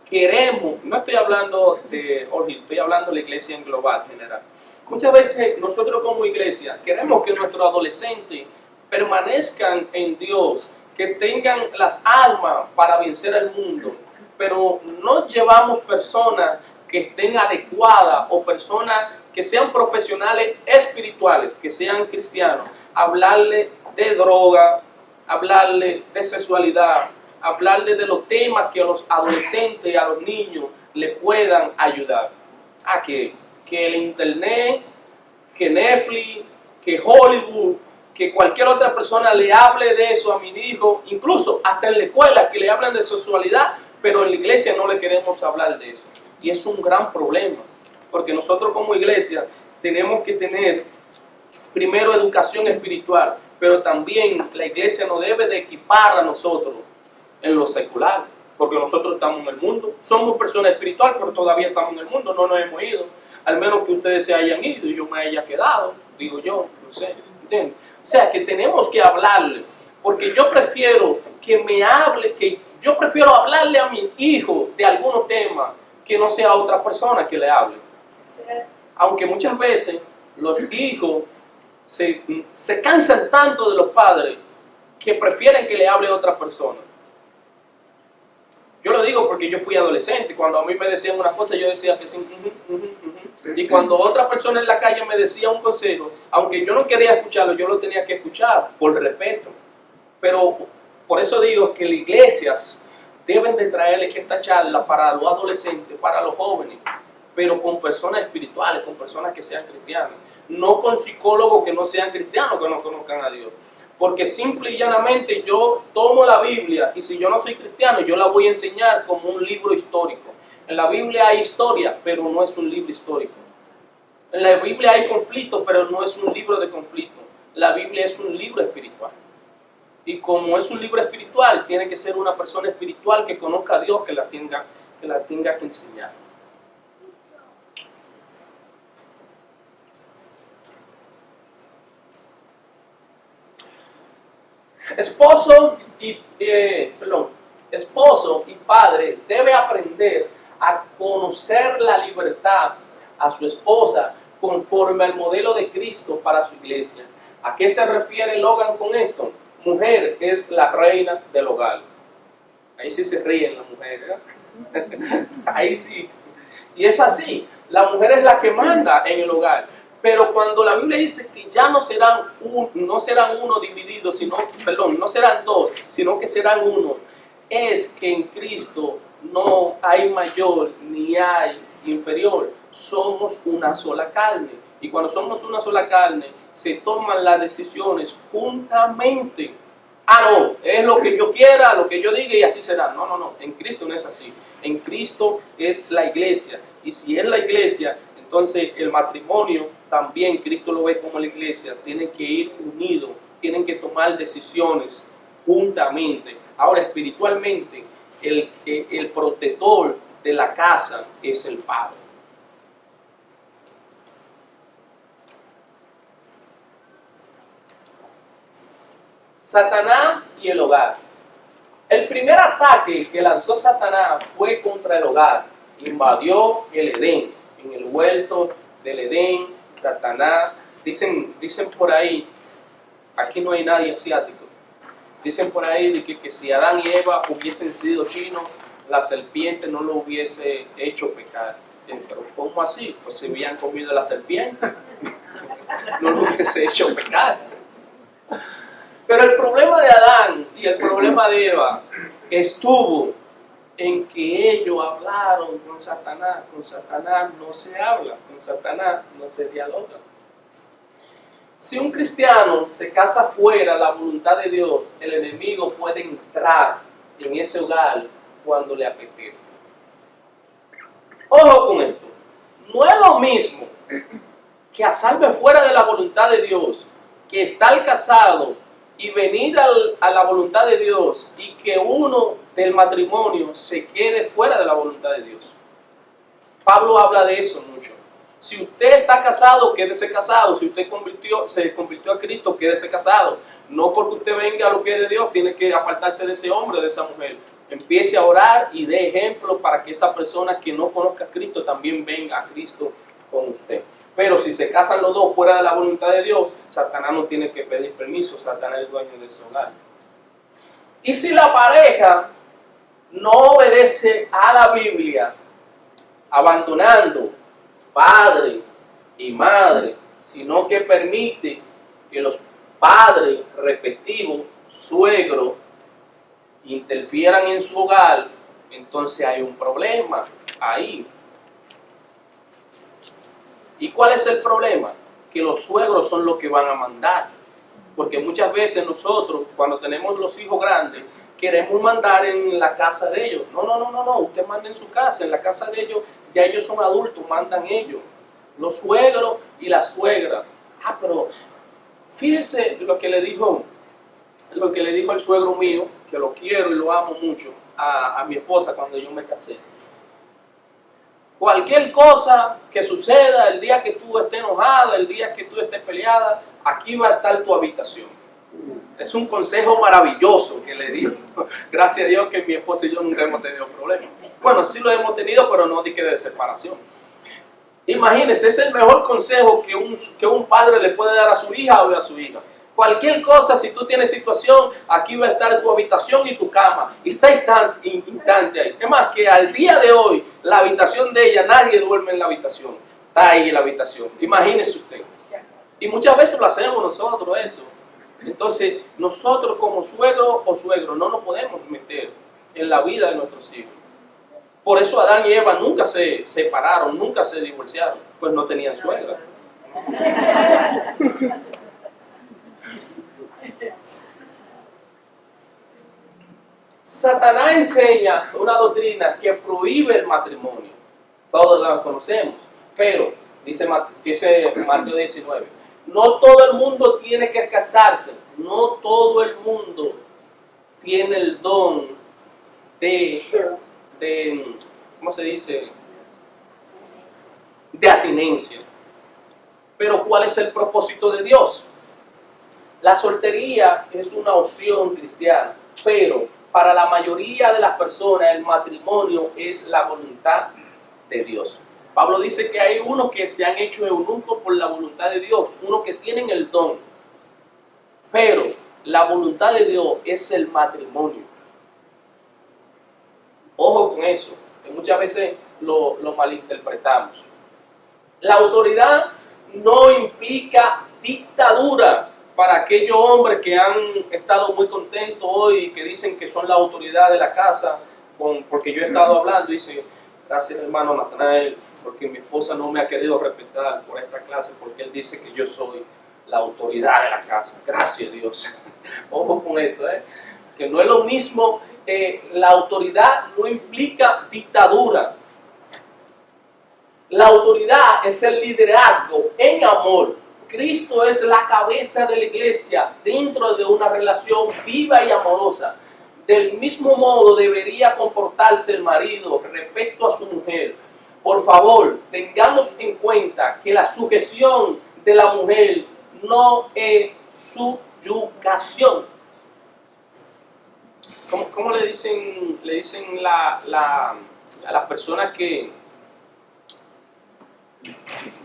queremos, no estoy hablando de Orgil, estoy hablando de la iglesia en global, general. Muchas veces nosotros como iglesia queremos que nuestros adolescentes permanezcan en Dios, que tengan las armas para vencer al mundo, pero no llevamos personas que estén adecuadas o personas que sean profesionales espirituales, que sean cristianos, hablarle de droga, hablarle de sexualidad, hablarle de los temas que a los adolescentes, a los niños le puedan ayudar. A que el internet, que Netflix, que Hollywood, que cualquier otra persona le hable de eso a mi hijo, incluso hasta en la escuela que le hablan de sexualidad, pero en la iglesia no le queremos hablar de eso. Y es un gran problema, porque nosotros como iglesia tenemos que tener primero educación espiritual, pero también la iglesia nos debe de equipar a nosotros en lo secular, porque nosotros estamos en el mundo, somos personas espirituales, pero todavía estamos en el mundo, no nos hemos ido, al menos que ustedes se hayan ido y yo me haya quedado, digo yo, no sé, ¿entienden? O sea, que tenemos que hablarle, porque yo prefiero que me hable, yo prefiero hablarle a mi hijo de algunos temas que no sea otra persona que le hable. Aunque muchas veces los hijos se cansan tanto de los padres que prefieren que le hable a otra persona. Yo lo digo porque yo fui adolescente. Cuando a mí me decían una cosa, yo decía que sí. Y cuando otra persona en la calle me decía un consejo, aunque yo no quería escucharlo, yo lo tenía que escuchar por respeto. Pero por eso digo que las iglesias deben de traerle esta charla para los adolescentes, para los jóvenes, pero con personas espirituales, con personas que sean cristianas. No con psicólogos que no sean cristianos, que no conozcan a Dios. Porque simple y llanamente yo tomo la Biblia y si yo no soy cristiano, yo la voy a enseñar como un libro histórico. En la Biblia hay historia, pero no es un libro histórico. En la Biblia hay conflicto, pero no es un libro de conflicto. La Biblia es un libro espiritual. Y como es un libro espiritual, tiene que ser una persona espiritual que conozca a Dios, que la tenga que enseñar. esposo y padre debe aprender a conocer la libertad a su esposa conforme al modelo de Cristo para su iglesia. ¿A qué se refiere Logan con esto? Mujer es la reina del hogar. Ahí sí se ríen las mujeres, ¿eh? Ahí sí. Y es así, la mujer es la que manda en el hogar. Pero cuando la Biblia dice que ya no serán uno divididos, no serán dos, sino que serán uno, es que en Cristo no hay mayor ni hay inferior. Somos una sola carne. Y cuando somos una sola carne, se toman las decisiones juntamente. No, es lo que yo quiera, lo que yo diga y así será. No, en Cristo no es así. En Cristo es la iglesia. Y si es la iglesia, entonces el matrimonio también, Cristo lo ve como la iglesia, tienen que ir unidos, tienen que tomar decisiones juntamente. Ahora, espiritualmente, el protector de la casa es el Padre. Satanás y el hogar. El primer ataque que lanzó Satanás fue contra el hogar. Invadió el Edén. En el huerto del Edén, Satanás, dicen por ahí, aquí no hay nadie asiático, dicen por ahí de que si Adán y Eva hubiesen sido chinos, la serpiente no lo hubiese hecho pecar. Pero ¿cómo así? Pues se habían comido la serpiente, no lo hubiese hecho pecar. Pero el problema de Adán y el problema de Eva estuvo en que ellos hablaron con Satanás. Con Satanás no se habla, con Satanás no se dialoga. Si un cristiano se casa fuera de la voluntad de Dios, el enemigo puede entrar en ese hogar cuando le apetezca. Ojo con esto, no es lo mismo que casarme fuera de la voluntad de Dios, que estar casado y venir a la voluntad de Dios y que uno del matrimonio se quede fuera de la voluntad de Dios. Pablo habla de eso mucho. Si usted está casado, quédese casado. Si usted se convirtió a Cristo, quédese casado. No porque usted venga a los pies de Dios, tiene que apartarse de ese hombre, de esa mujer. Empiece a orar y dé ejemplo para que esa persona que no conozca a Cristo también venga a Cristo con usted. Pero si se casan los dos fuera de la voluntad de Dios, Satanás no tiene que pedir permiso, Satanás es el dueño de su hogar. Y si la pareja no obedece a la Biblia, abandonando padre y madre, sino que permite que los padres respectivos, suegros, interfieran en su hogar, entonces hay un problema ahí. ¿Y cuál es el problema? Que los suegros son los que van a mandar. Porque muchas veces nosotros, cuando tenemos los hijos grandes, queremos mandar en la casa de ellos. No, usted manda en su casa, en la casa de ellos, ya ellos son adultos, mandan ellos. Los suegros y las suegras. Pero fíjese lo que le dijo el suegro mío, que lo quiero y lo amo mucho, a mi esposa cuando yo me casé. Cualquier cosa que suceda, el día que tú estés enojada, el día que tú estés peleada, aquí va a estar tu habitación. Es un consejo maravilloso que le digo. Gracias a Dios que mi esposa y yo nunca hemos tenido problemas. Bueno, sí lo hemos tenido, pero no de separación. Imagínense, es el mejor consejo que un padre le puede dar a su hija o a su hija. Cualquier cosa, si tú tienes situación, aquí va a estar tu habitación y tu cama. Y está instante ahí. Es más, que al día de hoy, la habitación de ella, nadie duerme en la habitación. Está ahí en la habitación. Imagínese usted. Y muchas veces lo hacemos nosotros eso. Entonces, nosotros como suegro o suegro no nos podemos meter en la vida de nuestros hijos. Por eso Adán y Eva nunca se separaron, nunca se divorciaron, pues no tenían suegra. Satanás enseña una doctrina que prohíbe el matrimonio. Todos la conocemos, pero dice Mateo 19, no todo el mundo tiene que casarse, no todo el mundo tiene el don de ¿cómo se dice? De abstinencia. Pero ¿cuál es el propósito de Dios? La soltería es una opción cristiana, pero para la mayoría de las personas el matrimonio es la voluntad de Dios. Pablo dice que hay unos que se han hecho eunucos por la voluntad de Dios, unos que tienen el don. Pero la voluntad de Dios es el matrimonio. Ojo con eso, que muchas veces lo malinterpretamos. La autoridad no implica dictadura para aquellos hombres que han estado muy contentos hoy y que dicen que son la autoridad de la casa, porque yo he estado hablando y dice, gracias hermano Natanael, porque mi esposa no me ha querido respetar por esta clase, porque él dice que yo soy la autoridad de la casa. Gracias Dios. Ojo con esto, que no es lo mismo, la autoridad no implica dictadura. La autoridad es el liderazgo en amor. Cristo es la cabeza de la iglesia dentro de una relación viva y amorosa. Del mismo modo debería comportarse el marido respecto a su mujer. Por favor, tengamos en cuenta que la sujeción de la mujer no es subyugación. ¿Cómo le dicen a las personas que...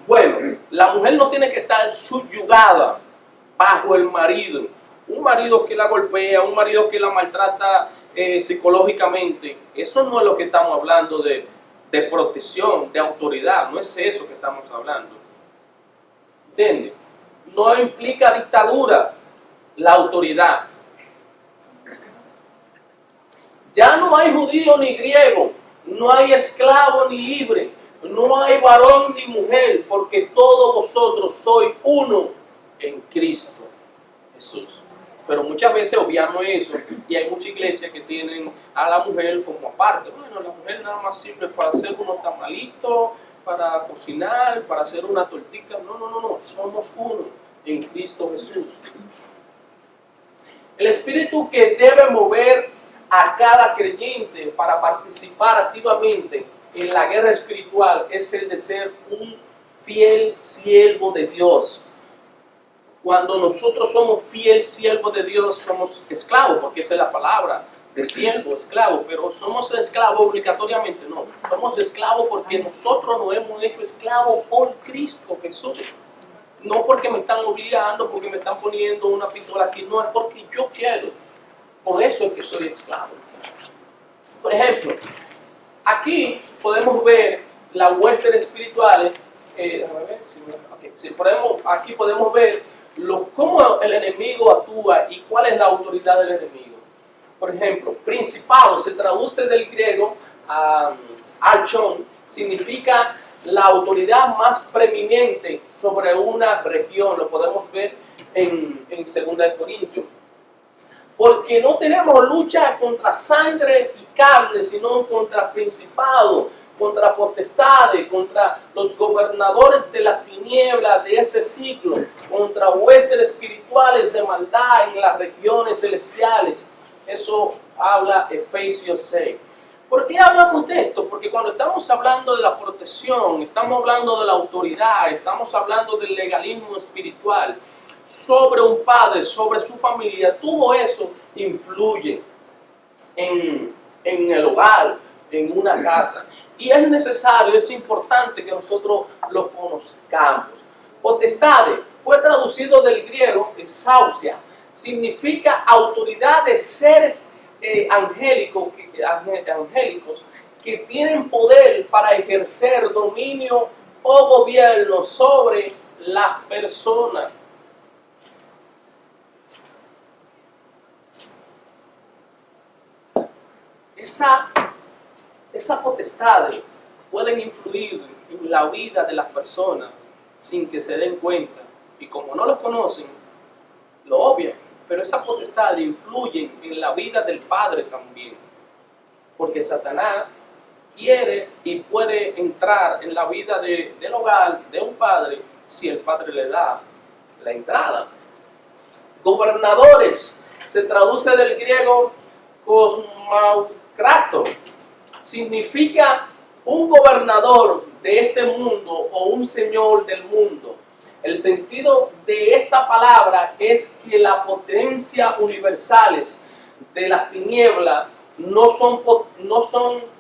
Bueno, la mujer no tiene que estar subyugada bajo el marido. Un marido que la golpea, un marido que la maltrata psicológicamente, eso no es lo que estamos hablando de protección, de autoridad, no es eso que estamos hablando. ¿Entiendes? No implica dictadura la autoridad. Ya no hay judío ni griego, no hay esclavo ni libre, no hay varón ni mujer, porque todos vosotros sois uno en Cristo Jesús. Pero muchas veces obviamos eso y hay muchas iglesias que tienen a la mujer como aparte. Bueno, la mujer nada más sirve para hacer unos tamalitos, para cocinar, para hacer una tortita. No, somos uno en Cristo Jesús. El espíritu que debe mover a cada creyente para participar activamente en la guerra espiritual es el de ser un fiel siervo de Dios. Cuando nosotros somos fiel siervo de Dios, somos esclavos, porque esa es la palabra de siervo, esclavo, pero somos esclavos obligatoriamente, no. Somos esclavos porque nosotros nos hemos hecho esclavos por Cristo Jesús. No porque me están obligando, porque me están poniendo una pistola aquí, no, es porque yo quiero. Por eso es que soy esclavo. Por ejemplo, aquí podemos ver las huestes espirituales. Aquí podemos ver cómo el enemigo actúa y cuál es la autoridad del enemigo. Por ejemplo, principado se traduce del griego archon, significa la autoridad más preeminente sobre una región. Lo podemos ver en 2 Corintios. Porque no tenemos lucha contra sangre y carne, sino contra principados, contra potestades, contra los gobernadores de la tiniebla de este siglo, contra huestes espirituales de maldad en las regiones celestiales. Eso habla Efesios 6. ¿Por qué hablamos de esto? Porque cuando estamos hablando de la protección, estamos hablando de la autoridad, estamos hablando del legalismo espiritual sobre un padre, sobre su familia, todo eso influye en el hogar, en una casa. Y es necesario, es importante que nosotros lo conozcamos. Potestades fue traducido del griego exousia, significa autoridad de seres angélicos que tienen poder para ejercer dominio o gobierno sobre las personas. Esas potestades pueden influir en la vida de las personas sin que se den cuenta. Y como no los conocen, lo obvian. Pero esas potestades influyen en la vida del padre también. Porque Satanás quiere y puede entrar en la vida del hogar de un padre si el padre le da la entrada. Gobernadores se traduce del griego cosmaucrato. Significa un gobernador de este mundo o un señor del mundo. El sentido de esta palabra es que las potencias universales de las tinieblas no son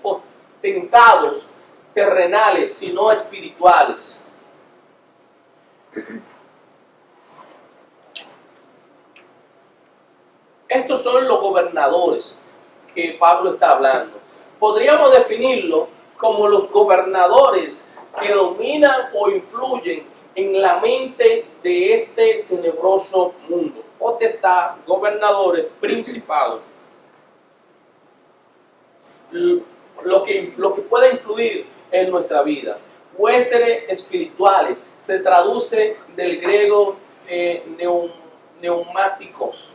potentados terrenales, sino espirituales. Estos son los gobernadores que Pablo está hablando. Podríamos definirlo como los gobernadores que dominan o influyen en la mente de este tenebroso mundo. Potestad, gobernadores, principados. Lo que puede influir en nuestra vida. Huéspedes espirituales se traduce del griego neumáticos.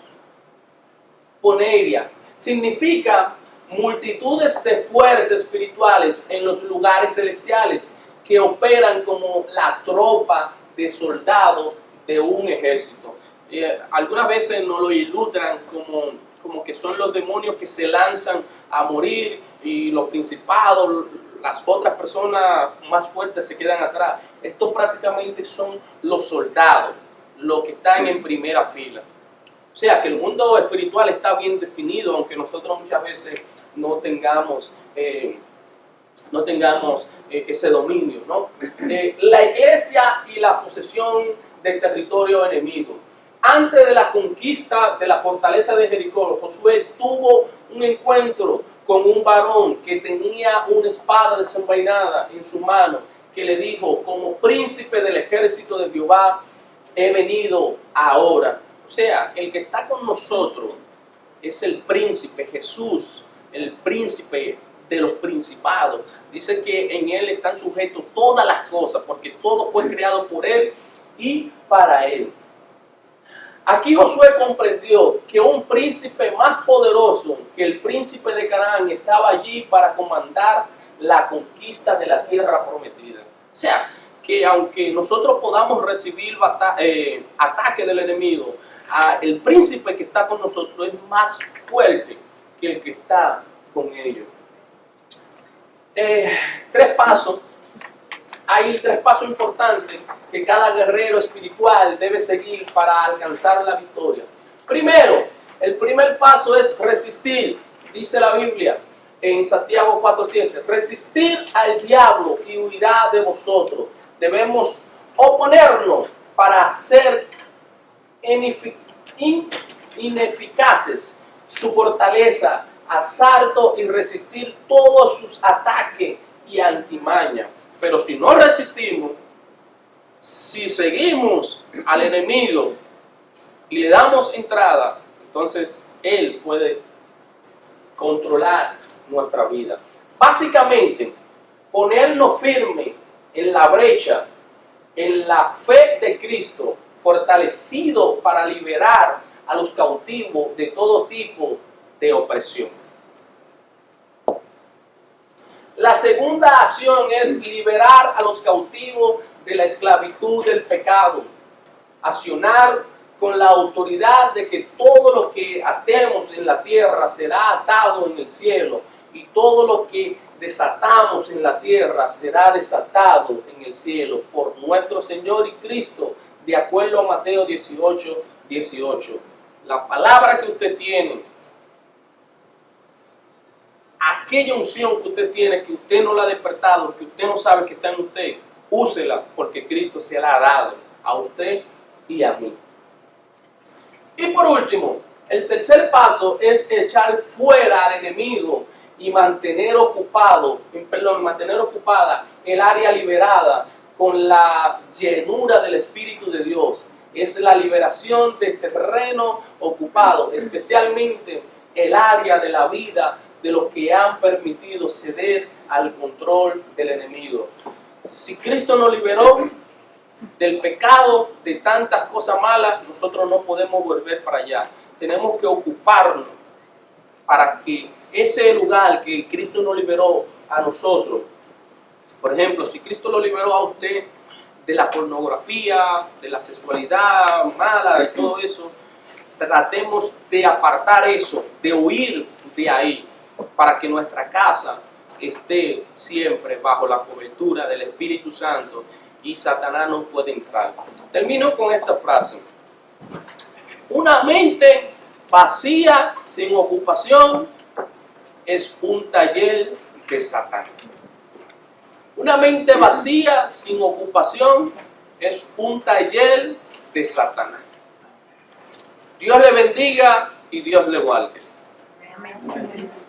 Poneria significa multitudes de fuerzas espirituales en los lugares celestiales que operan como la tropa de soldados de un ejército. Algunas veces nos lo ilustran como que son los demonios que se lanzan a morir y los principados, las otras personas más fuertes se quedan atrás. Estos prácticamente son los soldados, los que están en primera fila. O sea, que el mundo espiritual está bien definido, aunque nosotros muchas veces no tengamos ese dominio, ¿no? La iglesia y la posesión del territorio enemigo. Antes de la conquista de la fortaleza de Jericó, Josué tuvo un encuentro con un varón que tenía una espada desenvainada en su mano, que le dijo: como príncipe del ejército de Jehová he venido ahora. O sea, el que está con nosotros es el príncipe Jesús, el príncipe de los principados. Dice que en él están sujetos todas las cosas, porque todo fue creado por él y para él. Aquí Josué comprendió que un príncipe más poderoso que el príncipe de Canaán estaba allí para comandar la conquista de la tierra prometida. O sea, que aunque nosotros podamos recibir ataque del enemigo, el príncipe que está con nosotros es más fuerte que el que está con ellos. Hay tres pasos importantes que cada guerrero espiritual debe seguir para alcanzar la victoria. Primero, el primer paso es resistir. Dice la Biblia en Santiago 4:7, resistir al diablo y huirá de vosotros. Debemos oponernos para ser ineficaces su fortaleza, asalto y resistir todos sus ataques y antimaña. Pero si no resistimos, si seguimos al enemigo y le damos entrada, entonces él puede controlar nuestra vida. Básicamente, ponernos firme en la brecha, en la fe de Cristo, fortalecido para liberar a los cautivos de todo tipo de opresión. La segunda acción es liberar a los cautivos de la esclavitud del pecado. Accionar con la autoridad de que todo lo que atemos en la tierra será atado en el cielo, y todo lo que desatamos en la tierra será desatado en el cielo por nuestro Señor y Cristo, de acuerdo a Mateo 18:18. La palabra que usted tiene, aquella unción que usted tiene, que usted no la ha despertado, que usted no sabe que está en usted, úsela, porque Cristo se la ha dado a usted y a mí. Y por último, el tercer paso es echar fuera al enemigo y mantener ocupada el área liberada con la llenura del Espíritu de Dios. Es la liberación del terreno ocupado, especialmente el área de la vida de los que han permitido ceder al control del enemigo. Si Cristo nos liberó del pecado, de tantas cosas malas, nosotros no podemos volver para allá. Tenemos que ocuparnos para que ese lugar que Cristo nos liberó a nosotros, por ejemplo, si Cristo lo liberó a usted de la pornografía, de la sexualidad mala, de todo eso, tratemos de apartar eso, de huir de ahí, para que nuestra casa esté siempre bajo la cobertura del Espíritu Santo y Satanás no puede entrar. Termino con esta frase: una mente vacía, sin ocupación, es un taller de Satanás. Una mente vacía, sin ocupación, es un taller de Satanás. Dios le bendiga y Dios le guarde. Amén.